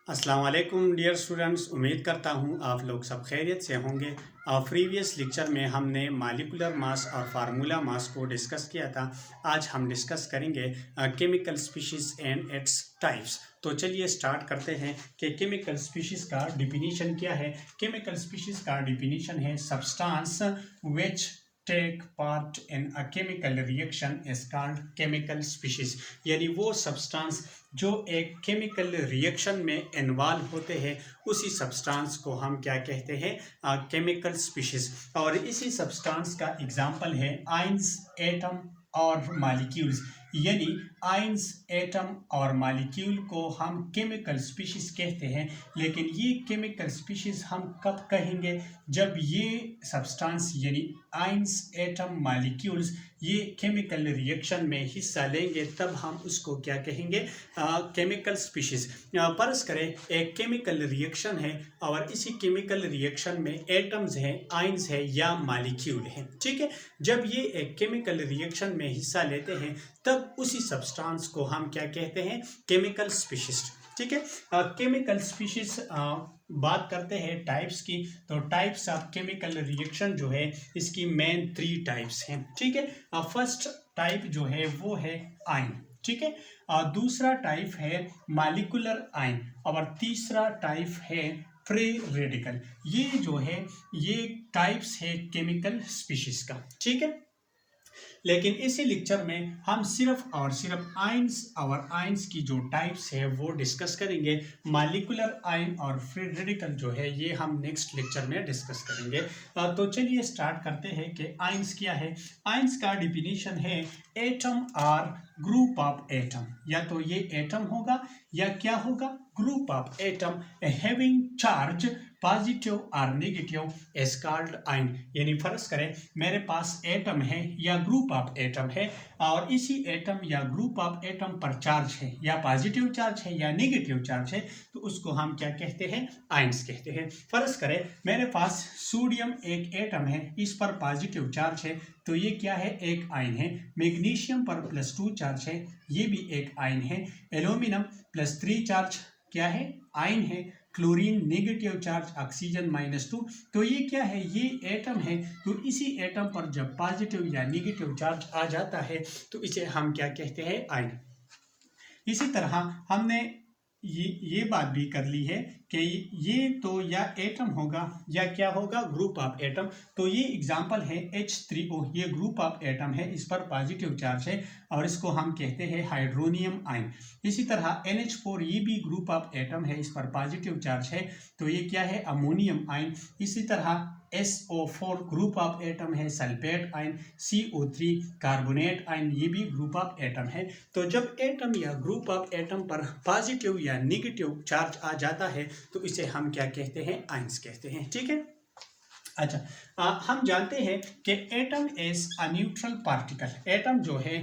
अस्सलाम वालेकुम dear students, उम्मीद करता हूँ आप लोग सब खैरियत से होंगे। प्रीवियस लेक्चर में हमने मालिकुलर मास और फार्मूला मास को डिस्कस किया था। आज हम डिस्कस करेंगे chemical species and its types. तो चलिए स्टार्ट करते हैं कि केमिकल स्पीशीज़ का डिफिनीशन क्या है। केमिकल स्पीशीज़ का डिफिनीशन है substance which take part in a chemical reaction is called chemical species. यानी वो सब्सटेंस जो एक केमिकल रिएक्शन में इन्वॉल्व होते हैं उसी सब्सटेंस को हम क्या कहते हैं, केमिकल स्पीशीज। और इसी सब्सटेंस का एग्जांपल है आयंस, एटम और मॉलिक्यूल्स। यानी आयंस, एटम और मॉलिक्यूल को हम केमिकल स्पीशीज कहते हैं। लेकिन ये केमिकल स्पीशीज हम कब कहेंगे? जब ये सब्सटेंस यानी आयंस, एटम, मॉलिक्यूल्स ये केमिकल रिएक्शन में हिस्सा लेंगे तब हम उसको क्या कहेंगे, केमिकल स्पीशीज। फर्ज करें एक केमिकल रिएक्शन है और इसी केमिकल रिएक्शन में एटम्स हैं, आयंस है या मॉलिक्यूल है। ठीक है, जब ये एक केमिकल रिएक्शन में हिस्सा लेते हैं तब उसी सब्सटेंस को हम क्या कहते हैं, केमिकल स्पीशीज। ठीक है, केमिकल स्पीशीज बात करते हैं टाइप्स की। तो टाइप्स ऑफ केमिकल रिएक्शन जो है इसकी मेन 3 टाइप्स हैं। ठीक है, फर्स्ट टाइप जो है वो है आयन। ठीक है, दूसरा टाइप है मॉलिक्यूलर आयन और तीसरा टाइप है फ्री रेडिकल। ये जो है ये टाइप्स है केमिकल स्पीशीज का। ठीक है, लेकिन इसी लेक्चर में हम सिर्फ और सिर्फ आयंस और आयंस की जो टाइप्स है वो डिस्कस करेंगे। मॉलिक्यूलर आयन और फ्री रेडिकल जो है ये हम नेक्स्ट लेक्चर में डिस्कस करेंगे। तो चलिए स्टार्ट करते हैं कि आयंस क्या है। आयंस का डिफिनीशन है atom or group of atom. या तो ये एटम होगा या क्या होगा, group of atom having charge positive और नेगेटिव इज कॉल्ड आयन। यानी फर्ज करें मेरे पास एटम है या ग्रुप ऑफ एटम है और इसी एटम या ग्रुप ऑफ एटम पर चार्ज है, या पॉजिटिव चार्ज है या नेगेटिव चार्ज है, तो उसको हम क्या कहते हैं, आयंस कहते हैं। फर्ज करें मेरे पास सोडियम एक एटम है, इस पर पॉजिटिव चार्ज है तो ये क्या है, एक आयन है। मैग्नीशियम पर +2 चार्ज है, ये भी एक आयन है। एल्यूमिनियम +3 चार्ज क्या है, आयन है। क्लोरीन नेगेटिव चार्ज, ऑक्सीजन -2, तो ये क्या है, ये एटम है। तो इसी एटम पर जब पॉजिटिव या नेगेटिव चार्ज आ जाता है तो इसे हम क्या कहते हैं, आयन। इसी तरह हमने ये बात भी कर ली है कि ये तो या एटम होगा या क्या होगा, ग्रुप ऑफ एटम। तो ये एग्जांपल है H3O, ये ग्रुप ऑफ एटम है, इस पर पॉजिटिव चार्ज है और इसको हम कहते हैं हाइड्रोनियम आयन। इसी तरह NH4 ये भी ग्रुप ऑफ एटम है, इस पर पॉजिटिव चार्ज है तो ये क्या है, अमोनियम आयन। इसी तरह SO4 ग्रुप ऑफ एटम है, sulphate ion. CO3 carbonate ion, ये भी ग्रुप ऑफ एटम है। तो जब एटम या ग्रुप ऑफ एटम पर पॉजिटिव या नेगेटिव चार्ज आ जाता है तो इसे हम क्या कहते हैं, आयंस कहते हैं। ठीक है, अच्छा, हम जानते हैं कि atom is a neutral particle. Atom जो है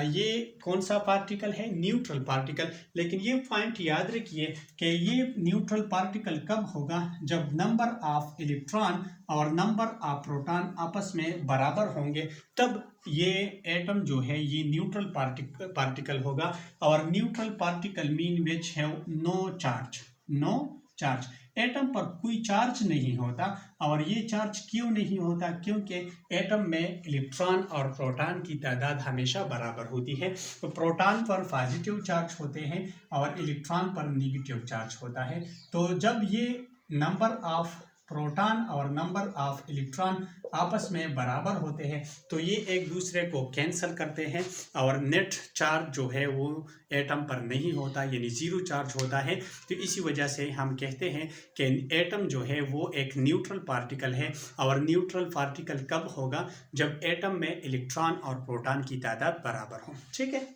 ये कौन सा पार्टिकल है, न्यूट्रल पार्टिकल। लेकिन ये पॉइंट याद रखिए कि ये न्यूट्रल पार्टिकल कब होगा, जब नंबर ऑफ इलेक्ट्रॉन और नंबर ऑफ प्रोटॉन आपस में बराबर होंगे तब ये एटम जो है ये न्यूट्रल पार्टिकल होगा। और neutral particle mean which have no charge, no charge. Atom पर कोई चार्ज नहीं होता। और ये चार्ज क्यों नहीं होता, क्योंकि एटम में इलेक्ट्रॉन और प्रोटॉन की तादाद हमेशा बराबर होती है। तो प्रोटॉन पर पॉजिटिव चार्ज होते हैं और इलेक्ट्रॉन पर नेगेटिव चार्ज होता है। तो जब ये नंबर ऑफ प्रोटॉन और नंबर ऑफ इलेक्ट्रॉन आपस में बराबर होते हैं तो ये एक दूसरे को कैंसिल करते हैं और नेट चार्ज जो है वो एटम पर नहीं होता, यानी 0 चार्ज होता है। तो इसी वजह से हम कहते हैं कि एटम जो है वो एक न्यूट्रल पार्टिकल है। और न्यूट्रल पार्टिकल कब होगा, जब एटम में इलेक्ट्रॉन और प्रोटॉन की तादाद बराबर हो। ठीक है,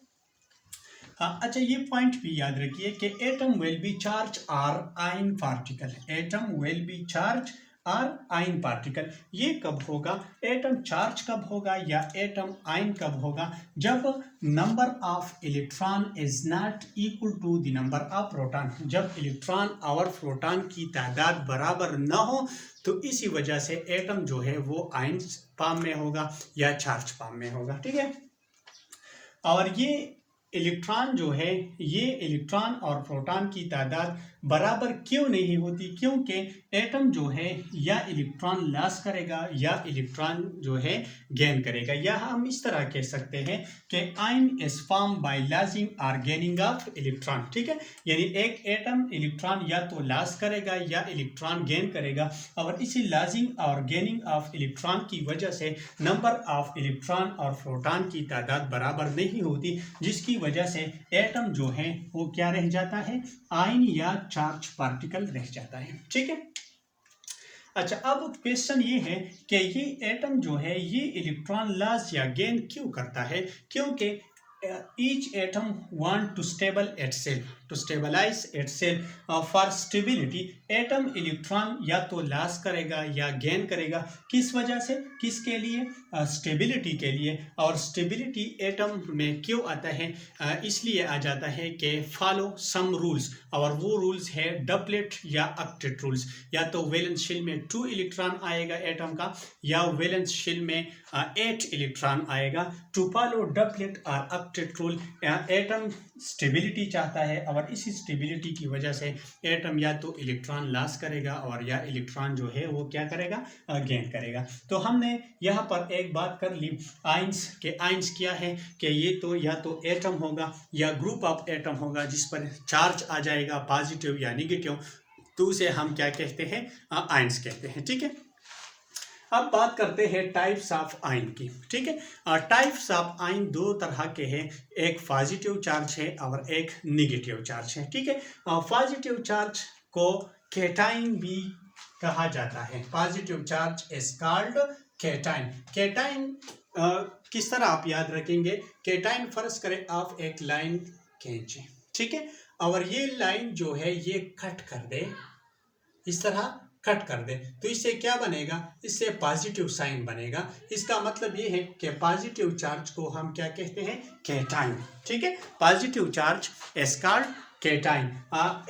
अच्छा, ये पॉइंट भी याद रखिए कि atom will be charge or ion particle. Atom will be charge or ion particle. ये कब होगा, एटम चार्ज कब होगा या एटम आयन कब होगा, जब number of electron is not equal to the number of proton. जब इलेक्ट्रॉन और प्रोटॉन की तादाद बराबर न हो तो इसी वजह से एटम जो है वो आयन फॉर्म में होगा या चार्ज फॉर्म में होगा। ठीक है, और ये इलेक्ट्रॉन जो है, ये इलेक्ट्रॉन और प्रोटॉन की तादाद बराबर क्यों नहीं होती? क्योंकि एटम जो है या इलेक्ट्रॉन लॉस करेगा या इलेक्ट्रॉन जो है गेन करेगा। या हम इस तरह कह सकते हैं कि ion is form by losing और गेनिंग ऑफ इलेक्ट्रॉन। ठीक है, यानी एक एटम इलेक्ट्रॉन या तो लॉस करेगा या इलेक्ट्रॉन गेन करेगा, और इसी लॉसिंग और गेनिंग ऑफ इलेक्ट्रॉन की वजह से नंबर ऑफ इलेक्ट्रॉन और प्रोटॉन की तादाद बराबर नहीं होती, जिसकी वजह से एटम जो है वो क्या रह जाता है? आयन या चार्ज पार्टिकल रह जाता है। ठीक है, अच्छा, अब क्वेश्चन ये है कि ये एटम जो है ये इलेक्ट्रॉन लॉस या गेन क्यों करता है? क्योंकि each atom want to stabilize itself for stability। Atom electron या तो लॉस करेगा या गेन करेगा, किस वजह से? किसके लिए? स्टेबिलिटी के लिए। और स्टेबिलिटी एटम में क्यों आता है? इसलिए आ जाता है कि फॉलो सम रूल्स, और वो रूल्स है डबलेट या ऑक्टेट रूल्स। या तो वैलेंस शेल में 2 इलेक्ट्रॉन आएगा एटम का, या वैलेंस शेल में 8 इलेक्ट्रॉन आएगा। टू फॉलो डबलेट और ऑक्टेट रूल एटम स्टेबिलिटी चाहता है, और इसी स्टेबिलिटी की वजह से एटम या तो इलेक्ट्रॉन लॉस करेगा और या इलेक्ट्रॉन जो है वो क्या करेगा? गेन करेगा। तो हमने यहाँ पर एक बात कर ली आयंस के। आयंस क्या है कि ये तो या तो एटम होगा या ग्रुप ऑफ एटम होगा जिस पर चार्ज आ जाएगा पॉजिटिव या नेगेटिव, तो उसे हम क्या कहते हैं? आयंस कहते हैं। ठीक है, अब बात करते हैं टाइप्स ऑफ आयन की। ठीक है, टाइप्स ऑफ आयन दो तरह के हैं, एक पॉजिटिव चार्ज है और एक नेगेटिव चार्ज है। ठीक है, पॉजिटिव चार्ज को केटाइन भी कहा जाता है। Positive charge is called cation. Cation किस तरह आप याद रखेंगे? केटाइन फर्ज करें आप एक लाइन खींचे, ठीक है, और ये लाइन जो है ये कट कर दे, इस तरह कट कर दे, तो इससे क्या बनेगा? इससे पॉजिटिव साइन बनेगा। इसका मतलब ये है कि पॉजिटिव चार्ज को हम क्या कहते हैं? केटाइन। ठीक है, positive charge is called cation.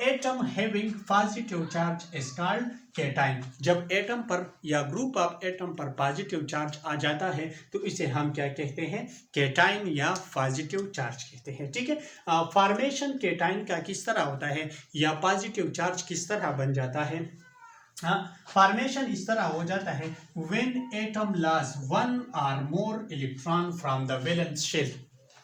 Atom having positive charge is called cation. जब एटम पर या ग्रुप ऑफ एटम पर पॉजिटिव चार्ज आ जाता है तो इसे हम क्या कहते हैं? केटाइन या पॉजिटिव चार्ज कहते हैं। ठीक है, फॉर्मेशन केटाइन का किस तरह होता है या पॉजिटिव चार्ज किस तरह बन जाता है? फॉर्मेशन इस तरह हो जाता है when atom loss 1 or more electron from the valence shell.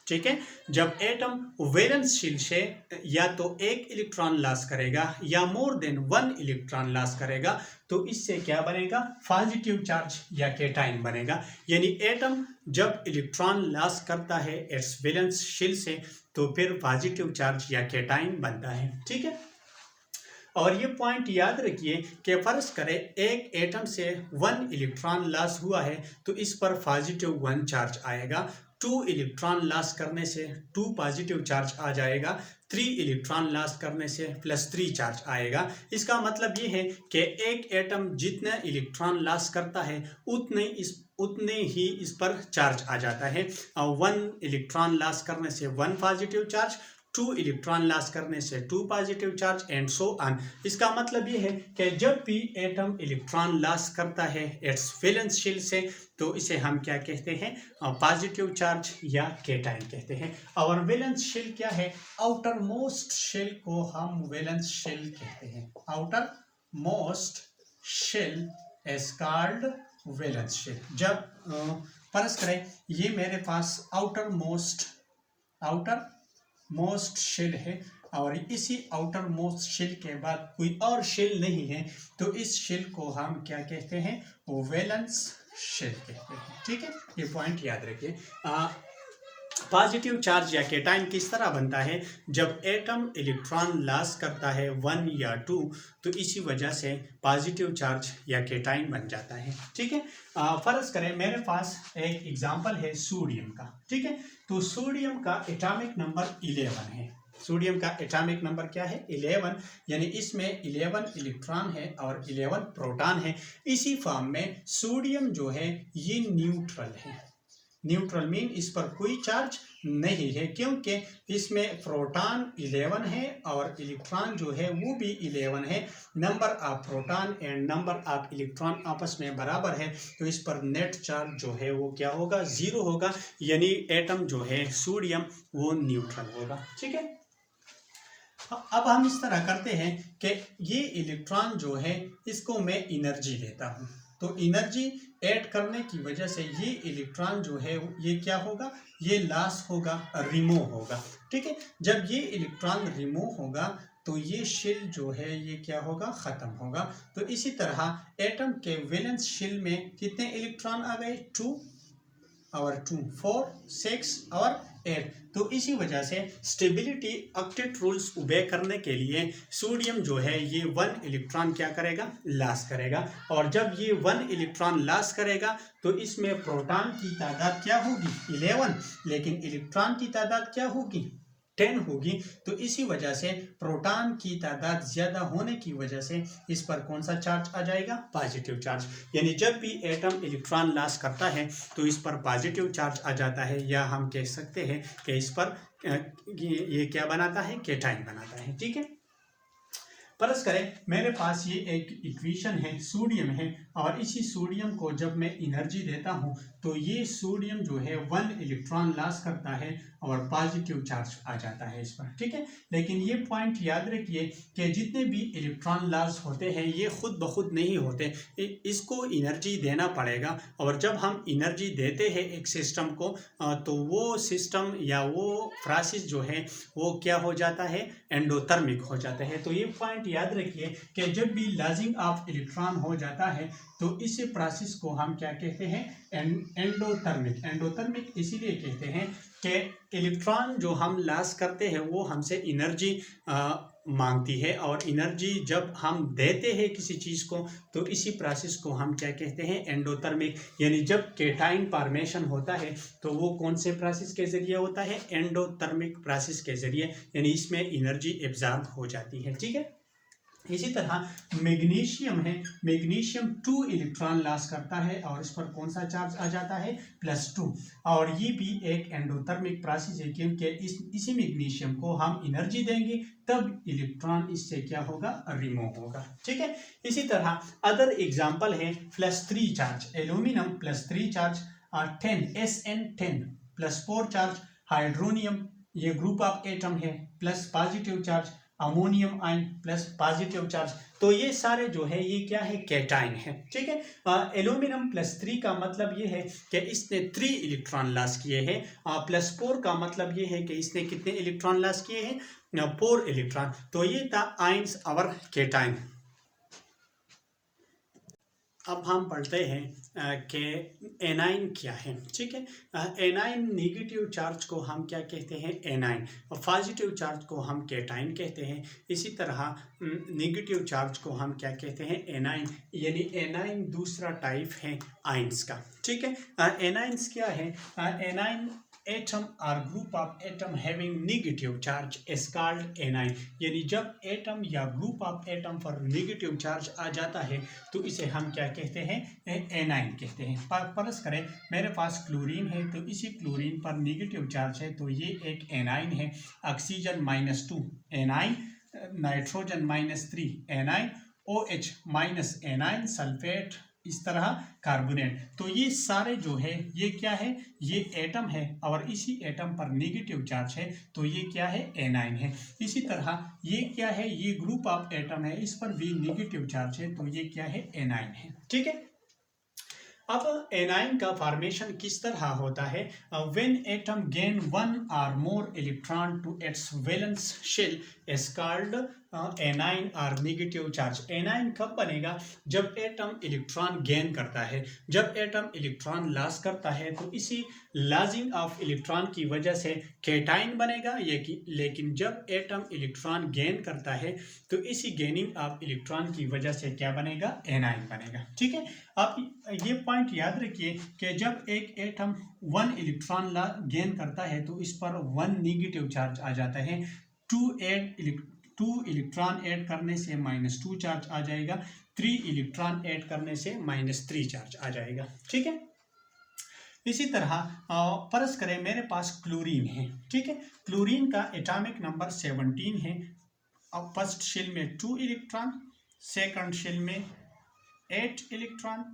ठीक है, जब एटम वैलेंस शेल से या तो एक इलेक्ट्रॉन लॉस करेगा या मोर देन 1 इलेक्ट्रॉन लॉस करेगा, तो इससे क्या बनेगा? पॉजिटिव चार्ज या केटाइन बनेगा। यानी एटम जब इलेक्ट्रॉन लॉस करता है इट्स वैलेंस शेल से, तो फिर पॉजिटिव चार्ज या केटाइन बनता है। ठीक है, और ये पॉइंट याद रखिए कि फर्ज करें एक एटम से 1 इलेक्ट्रॉन लॉस हुआ है तो इस पर पॉजिटिव 1 चार्ज आएगा। 2 इलेक्ट्रॉन लॉस करने से 2 पॉजिटिव चार्ज आ जाएगा। 3 इलेक्ट्रॉन लॉस करने से +3 चार्ज आएगा। इसका मतलब ये है कि एक एटम जितना इलेक्ट्रॉन लॉस करता है उतने ही इस पर चार्ज आ जाता है। 1 इलेक्ट्रॉन लॉस करने से 1 पॉजिटिव चार्ज, 2 इलेक्ट्रॉन लॉस करने से 2 positive charge and so on. इसका मतलब ये है कि जब भी एटम इलेक्ट्रॉन लॉस करता है इट्स वैलेंस शेल से, तो इसे हम क्या कहते हैं? पॉजिटिव चार्ज या केटाइन कहते हैं। और वैलेंस शेल क्या है? आउटर मोस्ट शेल को हम वैलेंस शेल कहते हैं। Outermost shell is called valence shell. जब फर्ज करें ये मेरे पास आउटर मोस्ट शेल है और इसी आउटर मोस्ट शेल के बाद कोई और शेल नहीं है, तो इस शेल को हम क्या कहते हैं? वैलेंस शेल कहते हैं। ठीक है, ये पॉइंट याद रखिए। पॉजिटिव चार्ज या केटाइन किस तरह बनता है? जब एटम इलेक्ट्रॉन लॉस करता है 1 या 2, तो इसी वजह से पॉजिटिव चार्ज या केटाइन बन जाता है। ठीक है, फर्ज करें मेरे पास एक एग्जांपल है सोडियम का। ठीक है, तो सोडियम का एटॉमिक नंबर 11 है। सोडियम का एटॉमिक नंबर क्या है? 11। यानी इसमें 11 इलेक्ट्रॉन है और 11 प्रोटॉन है। इसी फॉर्म में सोडियम जो है ये न्यूट्रल है। न्यूट्रल मीन इस पर कोई चार्ज नहीं है, क्योंकि इसमें प्रोटॉन 11 है और इलेक्ट्रॉन जो है वो भी 11 है। Number of proton and number of electron आपस में बराबर है, तो इस पर नेट चार्ज जो है वो क्या होगा, 0 होगा, यानी एटम जो है सोडियम वो न्यूट्रल होगा। ठीक है, अब हम इस तरह करते हैं कि ये इलेक्ट्रॉन जो है इसको मैं एनर्जी देता हूँ, तो एनर्जी ऐड करने की वजह से ये इलेक्ट्रॉन जो है ये क्या होगा, ये लॉस होगा, रिमूव होगा। ठीक है, जब ये इलेक्ट्रॉन रिमूव होगा तो ये शेल जो है ये क्या होगा, खत्म होगा। तो इसी तरह एटम के वैलेंस शेल में कितने इलेक्ट्रॉन आ गए, 2 और 2 4 6 और 8। तो इसी वजह से स्टेबिलिटी ऑक्टेट रूल्स ओबे करने के लिए सोडियम जो है ये 1 इलेक्ट्रॉन क्या करेगा, लॉस करेगा। और जब ये 1 इलेक्ट्रॉन लॉस करेगा तो इसमें प्रोटॉन की तादाद क्या होगी, 11, लेकिन इलेक्ट्रॉन की तादाद क्या होगी, 10 होगी। तो इसी वजह से प्रोटॉन की तादाद ज्यादा होने की वजह से इस पर कौन सा चार्ज आ जाएगा, पॉजिटिव चार्ज। यानी जब भी एटम इलेक्ट्रॉन लॉस करता है तो इस पर पॉजिटिव चार्ज आ जाता है, या हम कह सकते हैं कि इस पर ये क्या बनाता है, केटाइन बनाता है। ठीक है, फर्ज करें मेरे पास ये एक इक्वेशन है, सोडियम है, और इसी सोडियम को जब मैं एनर्जी देता हूँ तो ये सोडियम जो है 1 इलेक्ट्रॉन लॉस करता है और पॉजिटिव चार्ज आ जाता है इस पर। ठीक है, लेकिन ये पॉइंट याद रखिए कि जितने भी इलेक्ट्रॉन लॉस होते हैं ये खुद ब खुद नहीं होते, इसको एनर्जी देना पड़ेगा। और जब हम एनर्जी देते हैं एक सिस्टम को तो वो सिस्टम या वो प्रोसेस जो है वो क्या हो जाता है, एंडोथर्मिक हो जाता है। तो ये पॉइंट याद रखिए कि जब भी लॉसिंग ऑफ इलेक्ट्रॉन हो जाता है तो इस प्रोसेस को हम क्या कहते हैं, एंडोथर्मिक। एंडोथर्मिक इसीलिए कहते हैं कि इलेक्ट्रॉन जो हम लॉस करते हैं वो हमसे एनर्जी मांगती है, और एनर्जी जब हम देते हैं किसी चीज़ को तो इसी प्रोसेस को हम क्या कहते हैं, एंडोथर्मिक। यानी जब केटाइन फॉर्मेशन होता है तो वो कौन से प्रोसेस के जरिए होता है, एंडोथर्मिक प्रोसेस के जरिए, यानी इसमें एनर्जी एब्जॉर्ब हो जाती है। ठीक है, इसी तरह मैग्नीशियम है, मैग्नीशियम 2 इलेक्ट्रॉन लॉस करता है और इस पर कौन सा चार्ज आ जाता है, +2, और ये भी एक एंडोथर्मिक प्रोसेस है, क्योंकि इसी मैग्नीशियम को हम एनर्जी देंगे तब इलेक्ट्रॉन इससे क्या होगा, रिमूव होगा। ठीक है, इसी तरह अदर एग्जांपल है +3 charge, aluminium +3 charge, 10 SN10 +4 charge, hydronium ये ग्रुप ऑफ एटम है plus positive charge, ammonium ion plus positive charge. तो ये सारे जो है ये क्या है, केटाइन है। ठीक है, एल्यूमिनियम +3 का मतलब ये है कि इसने 3 इलेक्ट्रॉन लॉस किए हैं, +4 का मतलब ये है कि इसने कितने इलेक्ट्रॉन लॉस किए हैं, 4 इलेक्ट्रॉन। तो ये था आयंस और केटाइन। अब हम पढ़ते हैं कि एनाइन क्या है। ठीक है, एनाइन नेगेटिव चार्ज को हम क्या कहते हैं, एनाइन, और पॉजिटिव चार्ज को हम केटाइन कहते हैं। इसी तरह नेगेटिव चार्ज को हम क्या कहते हैं, एनाइन, यानी एनाइन दूसरा टाइप है आयंस का। ठीक है, एनाइंस क्या है, एनाइन एटम और group of atom having negative charge is called A9. यानी जब एटम या ग्रुप ऑफ एटम पर नेगेटिव चार्ज आ जाता है तो इसे हम क्या कहते हैं, एनाइन कहते हैं। फर्ज करें मेरे पास क्लोरीन है, तो इसी क्लोरीन पर नेगेटिव चार्ज है तो ये एक एनाइन है। Oxygen -2 A9, nitrogen -3 A9, OH- A9, sulphate इस तरह कार्बोनेट। तो ये सारे जो है ये क्या है, ये एटम है और इसी एटम पर नेगेटिव चार्ज है तो ये क्या है, एनाइन है। इसी तरह ये क्या है, ये ग्रुप ऑफ एटम है, इस पर भी नेगेटिव चार्ज है तो ये क्या है, एनाइन है। ठीक है, अब एनाइन का फॉर्मेशन किस तरह होता है, व्हेन एटम गेन 1 और more electron to its valence shell is called anion और नेगेटिव चार्ज। एनाइन कब बनेगा, जब एटम इलेक्ट्रॉन गेन करता है। जब एटम इलेक्ट्रॉन लॉस करता है तो इसी लॉसिंग ऑफ इलेक्ट्रॉन की वजह से केटाइन बनेगा, लेकिन जब एटम इलेक्ट्रॉन गेन करता है तो इसी गेनिंग ऑफ इलेक्ट्रॉन की वजह से क्या बनेगा, एनाइन बनेगा। ठीक है, आप ये पॉइंट याद रखिए कि जब एक एटम 1 इलेक्ट्रॉन गेन करता है तो इस पर 1 नेगेटिव चार्ज आ जाता है। 2 इलेक्ट्रॉन ऐड करने से -2 चार्ज आ जाएगा, 3 इलेक्ट्रॉन ऐड करने से -3 चार्ज आ जाएगा। ठीक है, इसी तरह फर्ज करें मेरे पास क्लोरीन है, ठीक है। क्लोरीन का एटॉमिक नंबर 17 है। अब फर्स्ट शेल में 2 इलेक्ट्रॉन, सेकंड शेल में 8 इलेक्ट्रॉन,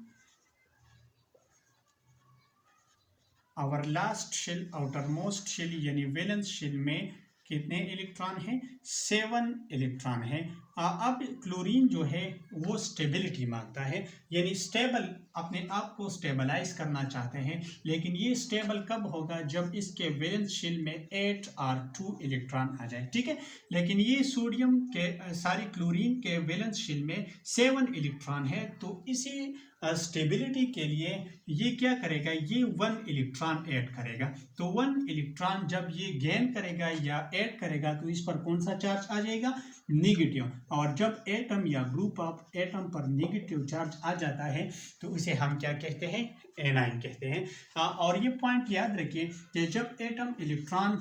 और last shell outermost shell यानी वैलेंस शेल में कितने इलेक्ट्रॉन हैं? 7 इलेक्ट्रॉन है। अब क्लोरीन जो है वो स्टेबिलिटी मांगता है, यानी स्टेबल, अपने आप को स्टेबलाइज करना चाहते हैं। लेकिन ये स्टेबल कब होगा? जब इसके वैलेंस शेल में 8 और 2 इलेक्ट्रॉन आ जाए, ठीक है। लेकिन ये सोडियम के सारी क्लोरीन के वैलेंस शेल में 7 इलेक्ट्रॉन है, तो इसी स्टेबिलिटी के लिए ये क्या करेगा? ये 1 इलेक्ट्रॉन ऐड करेगा। तो 1 इलेक्ट्रॉन जब ये गेन करेगा या ऐड करेगा तो इस पर कौन सा चार्ज आ जाएगा? नेगेटिव। और जब एटम या ग्रुप ऑफ एटम पर नेगेटिव चार्ज आ जाता है तो उसे हम क्या कहते हैं? एनाइन कहते हैं। और ये पॉइंट याद रखिए कि जब एटम इलेक्ट्रॉन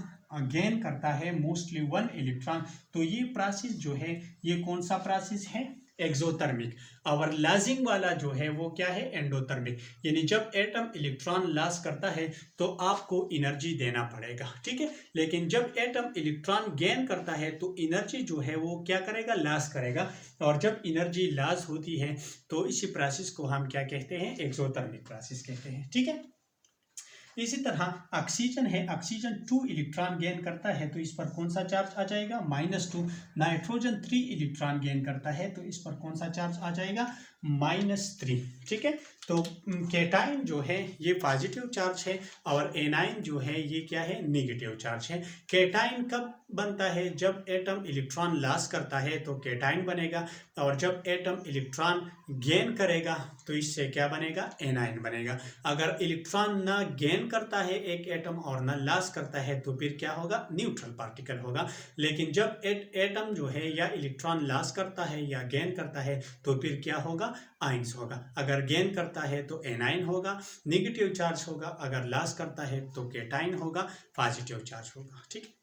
गेन करता है मोस्टली 1 इलेक्ट्रॉन, तो ये प्रोसेस जो है ये कौन सा प्रोसेस है? एक्सोथर्मिक। और लॉसिंग वाला जो है वो क्या है? एंडोथर्मिक। यानी जब एटम इलेक्ट्रॉन लॉस करता है तो आपको एनर्जी देना पड़ेगा, ठीक है। लेकिन जब एटम इलेक्ट्रॉन गेन करता है तो एनर्जी जो है वो क्या करेगा? लॉस करेगा। और जब एनर्जी लॉस होती है तो इसी प्रोसेस को हम क्या कहते हैं? एक्सोथर्मिक प्रोसेस कहते हैं, ठीक है। इसी तरह ऑक्सीजन है, ऑक्सीजन 2 इलेक्ट्रॉन गेन करता है तो इस पर कौन सा चार्ज आ जाएगा? -2। नाइट्रोजन 3 इलेक्ट्रॉन गेन करता है तो इस पर कौन सा चार्ज आ जाएगा? -3, ठीक है। तो केटाइन जो है ये पॉजिटिव चार्ज है और एनाइन जो है ये क्या है? नेगेटिव चार्ज है। केटाइन कब बनता है? जब एटम इलेक्ट्रॉन लॉस करता है तो केटाइन बनेगा, और जब एटम इलेक्ट्रॉन गेन करेगा तो इससे क्या बनेगा? एनाइन बनेगा। अगर इलेक्ट्रॉन ना गेन करता है एक एटम और ना लॉस करता है तो फिर क्या होगा? न्यूट्रल पार्टिकल होगा। लेकिन जब एटम जो है या इलेक्ट्रॉन लॉस करता है या गेन करता है तो फिर क्या होगा? आइंस होगा। अगर गेन करता है तो एनाइन होगा, नेगेटिव चार्ज होगा। अगर लॉस करता है तो केटाइन होगा, पॉजिटिव चार्ज होगा, ठीक है।